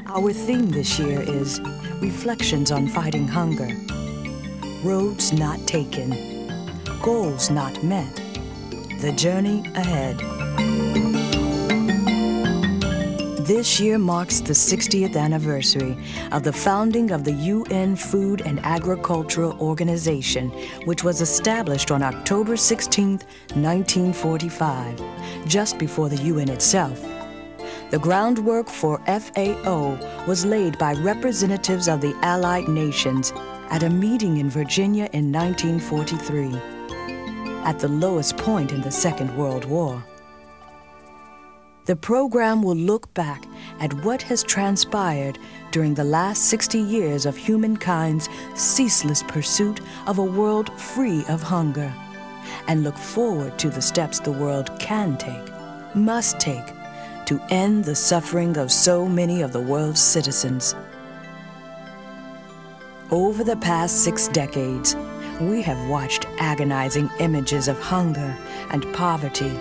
Our theme this year is Reflections on Fighting Hunger. Roads not taken, goals not met, the journey ahead. This year marks the 60th anniversary of the founding of the UN Food and Agricultural Organization, which was established on October 16, 1945, just before the UN itself. The groundwork for FAO was laid by representatives of the Allied nations at a meeting in Virginia in 1943, at the lowest point in the Second World War. The program will look back at what has transpired during the last 60 years of humankind's ceaseless pursuit of a world free of hunger, and look forward to the steps the world can take, must take, to end the suffering of so many of the world's citizens. Over the past 6 decades, we have watched agonizing images of hunger and poverty,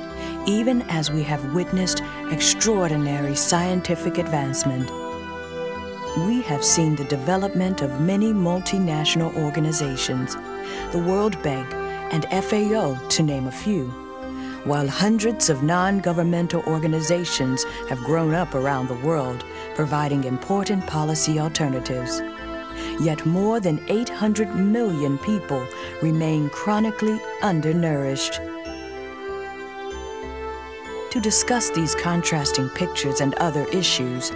even as we have witnessed extraordinary scientific advancement. We have seen the development of many multinational organizations, the World Bank and FAO, to name a few, while hundreds of non-governmental organizations have grown up around the world, providing important policy alternatives. Yet more than 800 million people remain chronically undernourished. To discuss these contrasting pictures and other issues,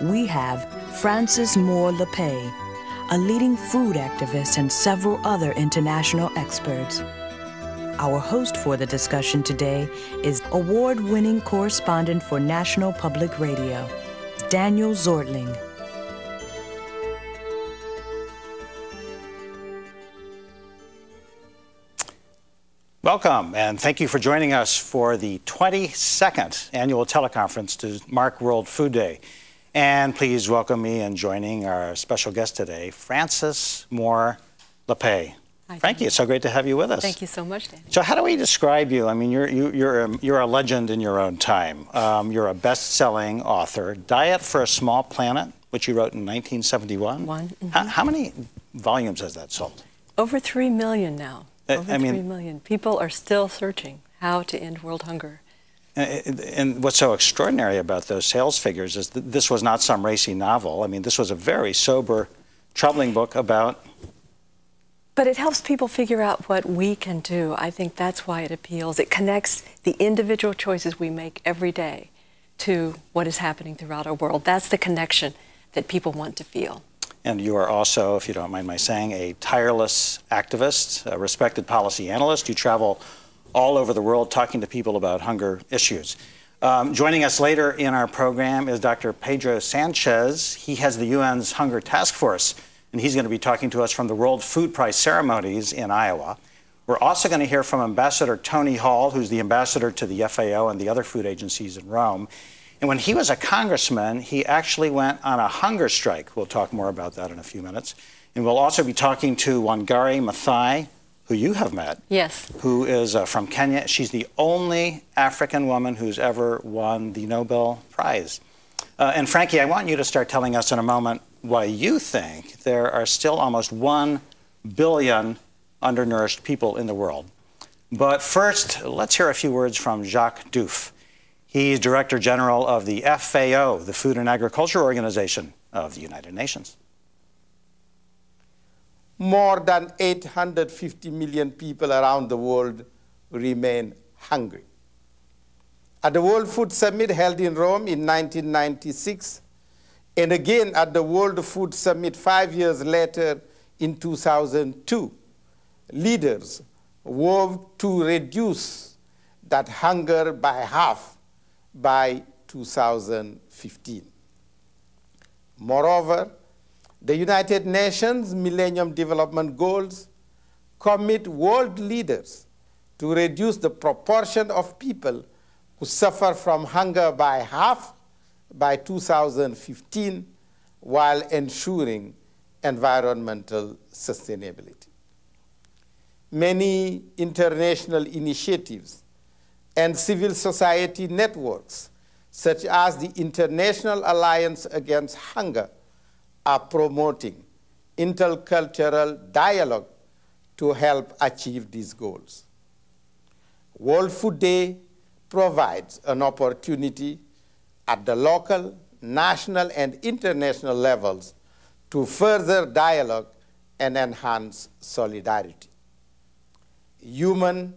we have Frances Moore Lappe, a leading food activist, and several other international experts. Our host for the discussion today is award-winning correspondent for National Public Radio, Daniel Zortling. Welcome, and thank you for joining us for the 22nd annual teleconference to mark World Food Day. And please welcome me in joining our special guest today, Frances Moore Lappe. Frankie, it's so great to have you with us. Thank you so much, Dan. So how do we describe you? I mean, you're a legend in your own time. You're a best-selling author, Diet for a Small Planet, which you wrote in 1971. How many volumes has that sold? Over 3 million now. Over 3 million. People are still searching how to end world hunger. And what's so extraordinary about those sales figures is that this was not some racy novel. I mean, this was a very sober, troubling book about... But it helps people figure out what we can do. I think that's why it appeals. It connects the individual choices we make every day to what is happening throughout our world. That's the connection that people want to feel. And you are also, if you don't mind my saying, a tireless activist, a respected policy analyst. You travel all over the world talking to people about hunger issues. Joining us later in our program is Dr. Pedro Sanchez. He has the UN's Hunger Task Force, and he's going to be talking to us from the World Food Prize ceremonies in Iowa. We're also going to hear from Ambassador Tony Hall, who's the ambassador to the FAO and the other food agencies in Rome. And when he was a congressman, he actually went on a hunger strike. We'll talk more about that in a few minutes. And we'll also be talking to Wangari Maathai, who you have met. Yes. Who is from Kenya. She's the only African woman who's ever won the Nobel Prize. And Frankie, I want you to start telling us in a moment why you think there are still almost 1 billion undernourished people in the world. But first, let's hear a few words from Jacques Diouf. He's Director General of the FAO, the Food and Agriculture Organization of the United Nations. More than 850 million people around the world remain hungry. At the World Food Summit held in Rome in 1996, and again at the World Food Summit 5 years later in 2002, leaders vowed to reduce that hunger by half by 2015. Moreover, the United Nations Millennium Development Goals commit world leaders to reduce the proportion of people who suffer from hunger by half by 2015 while ensuring environmental sustainability. Many international initiatives and civil society networks such as the International Alliance Against Hunger, are promoting intercultural dialogue to help achieve these goals. World Food Day provides an opportunity at the local, national, and international levels to further dialogue and enhance solidarity. Human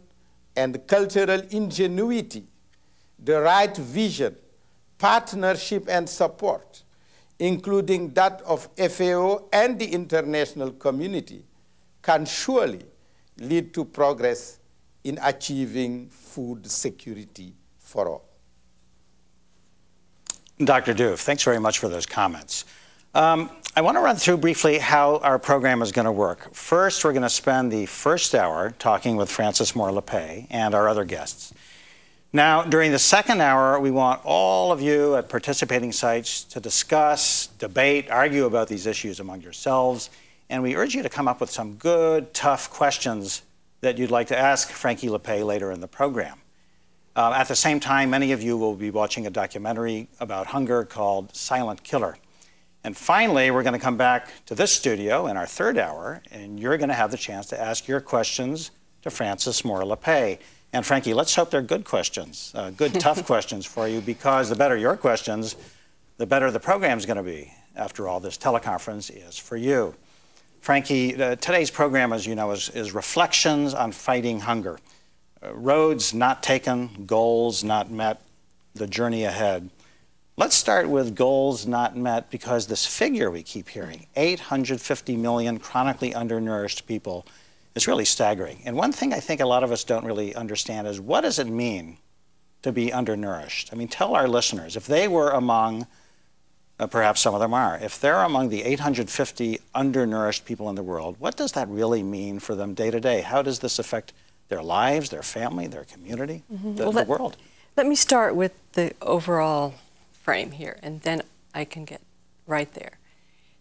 and cultural ingenuity, the right vision, partnership, and support, including that of FAO and the international community, can surely lead to progress in achieving food security for all. Dr. Diouf, thanks very much for those comments. I want to run through briefly how our program is going to work. First, we're going to spend the first hour talking with Frances Moore Lappe and our other guests. Now, during the second hour, we want all of you at participating sites to discuss, debate, argue about these issues among yourselves, and we urge you to come up with some good, tough questions that you'd like to ask Frankie Lappe later in the program. At the same time, many of you will be watching a documentary about hunger called Silent Killer. And finally, we're going to come back to this studio in our third hour, and you're going to have the chance to ask your questions to Frances Moore Lappe. And Frankie, let's hope they're good questions, good, tough questions for you, because the better your questions, the better the program's going to be. After all, this teleconference is for you. Frankie, today's program, as you know, is Reflections on Fighting Hunger. Roads not taken, goals not met, the journey ahead. Let's start with goals not met, because this figure we keep hearing, 850 million chronically undernourished people, is really staggering. And one thing I think a lot of us don't really understand is, what does it mean to be undernourished? I mean, tell our listeners, if they were among, perhaps some of them are, if they're among the 850 undernourished people in the world, what does that really mean for them day to day? How does this affect their lives, their family, their community, the world? Let me start with the overall frame here, and then I can get right there.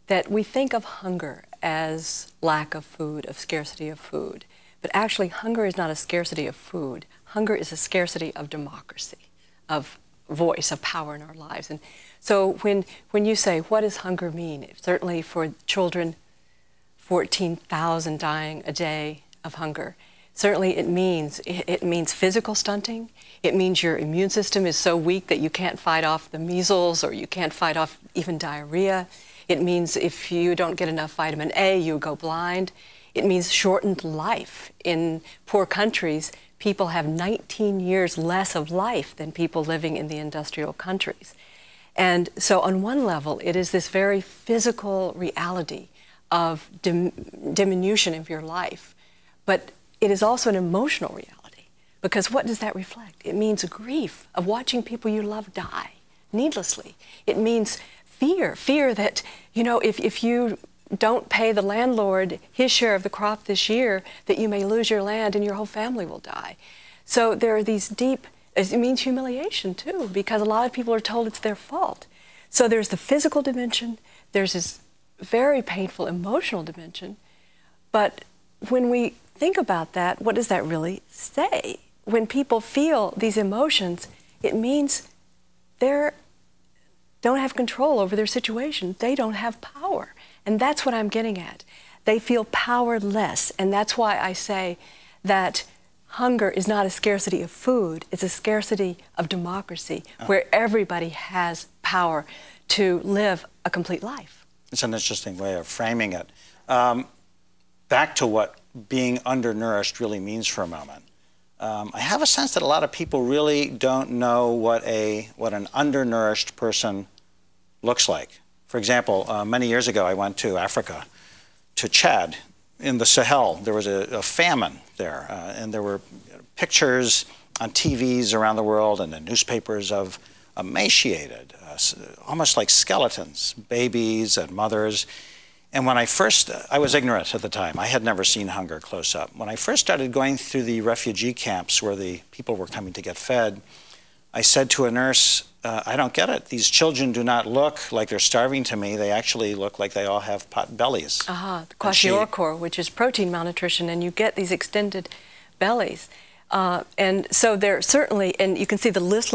That we think of hunger as lack of food, of scarcity of food. But actually, hunger is not a scarcity of food. Hunger is a scarcity of democracy, of voice, of power in our lives. And so when you say, what does hunger mean? Certainly for children, 14,000 dying a day of hunger. Certainly it means physical stunting. It means your immune system is so weak that you can't fight off the measles, or you can't fight off even diarrhea. It means if you don't get enough vitamin A, you go blind. It means shortened life. In poor countries, people have 19 years less of life than people living in the industrial countries. And so on one level, it is this very physical reality of diminution of your life. But it is also an emotional reality, because what does that reflect? It means grief of watching people you love die needlessly. It means fear that, you know, if you don't pay the landlord his share of the crop this year, that you may lose your land and your whole family will die. So there are these deep, it means humiliation too, because a lot of people are told it's their fault. So there's the physical dimension, there's this very painful emotional dimension, but when we think about that, what does that really say? When people feel these emotions, it means they don't have control over their situation. They don't have power. And that's what I'm getting at. They feel powerless. And that's why I say that hunger is not a scarcity of food. It's a scarcity of democracy, where everybody has power to live a complete life. It's an interesting way of framing it. Back to what being undernourished really means for a moment. I have a sense that a lot of people really don't know what an undernourished person looks like. For example, many years ago, I went to Africa, to Chad, in the Sahel. There was a famine there, and there were pictures on TVs around the world and in newspapers of emaciated, almost like skeletons, babies and mothers. And when I was ignorant at the time. I had never seen hunger close up. When I first started going through the refugee camps where the people were coming to get fed, I said to a nurse, I don't get it. These children do not look like they're starving to me. They actually look like they all have pot bellies. The kwashiorkor, which is protein malnutrition, and you get these extended bellies. And so there certainly, and you can see the listless